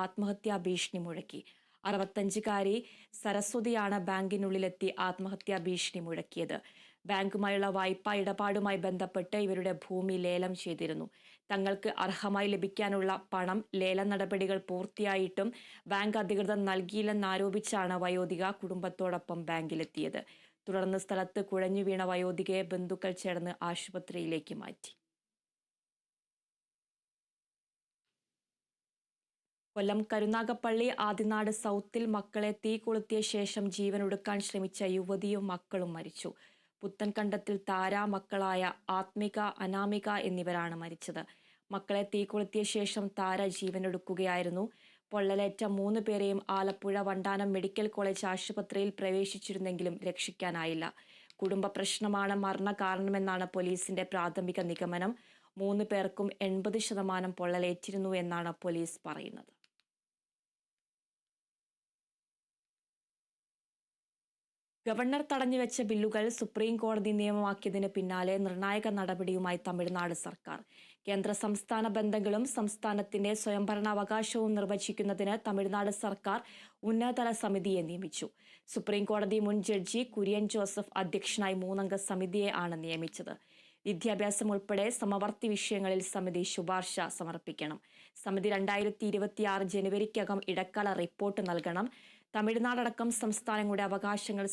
ആത്മഹത്യാ ഭീഷണി മുഴക്കി. 65-കാരി സരസ്വതിയാണ് ബാങ്കിനുള്ളിലെത്തി ആത്മഹത്യാ ഭീഷണി മുഴക്കിയത്. ബാങ്കുമായുള്ള വായ്പാ ഇടപാടുമായി ബന്ധപ്പെട്ട് ഇവരുടെ ഭൂമി ലേലം ചെയ്തിരുന്നു. തങ്ങൾക്ക് അർഹമായി ലഭിക്കാനുള്ള പണം ലേല നടപടികൾ പൂർത്തിയായിട്ടും ബാങ്ക് അധികൃതർ നൽകിയില്ലെന്നാരോപിച്ചാണ് വയോധിക കുടുംബത്തോടൊപ്പം ബാങ്കിലെത്തിയത്. തുടർന്ന് സ്ഥലത്ത് കുഴഞ്ഞു വീണ വയോധികയെ ബന്ധുക്കൾ ചേർന്ന് ആശുപത്രിയിലേക്ക് മാറ്റി. കൊല്ലം കരുനാഗപ്പള്ളി ആദിനാട് സൗത്തിൽ മക്കളെ തീ കൊളുത്തിയ ശേഷം ജീവനൊടുക്കാൻ ശ്രമിച്ച യുവതിയും മക്കളും മരിച്ചു. പുത്തൻകണ്ടത്തിൽ താര, മക്കളായ ആത്മിക, അനാമിക എന്നിവരാണ് മരിച്ചത്. മക്കളെ തീ കൊളുത്തിയ ശേഷം താര ജീവനൊടുക്കുകയായിരുന്നു. പൊള്ളലേറ്റ 3 പേരെയും ആലപ്പുഴ വണ്ടാനം മെഡിക്കൽ കോളേജ് ആശുപത്രിയിൽ പ്രവേശിച്ചിരുന്നെങ്കിലും രക്ഷിക്കാനായില്ല. കുടുംബ പ്രശ്നമാണ് മരണകാരണമെന്നാണ് പോലീസിന്റെ പ്രാഥമിക നിഗമനം. 3 പേർക്കും 80% പൊള്ളലേറ്റിരുന്നു എന്നാണ് പോലീസ് പറയുന്നത്. ഗവർണർ തടഞ്ഞുവെച്ച ബില്ലുകൾ സുപ്രീം കോടതി നിയമമാക്കിയതിന് പിന്നാലെ നിർണായക നടപടിയുമായി തമിഴ്നാട് സർക്കാർ. കേന്ദ്ര സംസ്ഥാന ബന്ധങ്ങളും സംസ്ഥാനത്തിന്റെ സ്വയംഭരണാവകാശവും നിർവചിക്കുന്നതിന് തമിഴ്നാട് സർക്കാർ ഉന്നതതല സമിതിയെ നിയമിച്ചു. സുപ്രീം കോടതി മുൻ ജഡ്ജി കുര്യൻ ജോസഫ് അധ്യക്ഷനായി 3-അംഗ സമിതിയെ ആണ് നിയമിച്ചത്. വിദ്യാഭ്യാസം ഉൾപ്പെടെ സമവർത്തി വിഷയങ്ങളിൽ സമിതി ശുപാർശ സമർപ്പിക്കണം. സമിതി 2026 ജനുവരിക്കകം ഇടക്കാല റിപ്പോർട്ട് നൽകണം. തമിഴ്നാടടക്കം സംസ്ഥാനങ്ങളുടെ അവകാശങ്ങൾ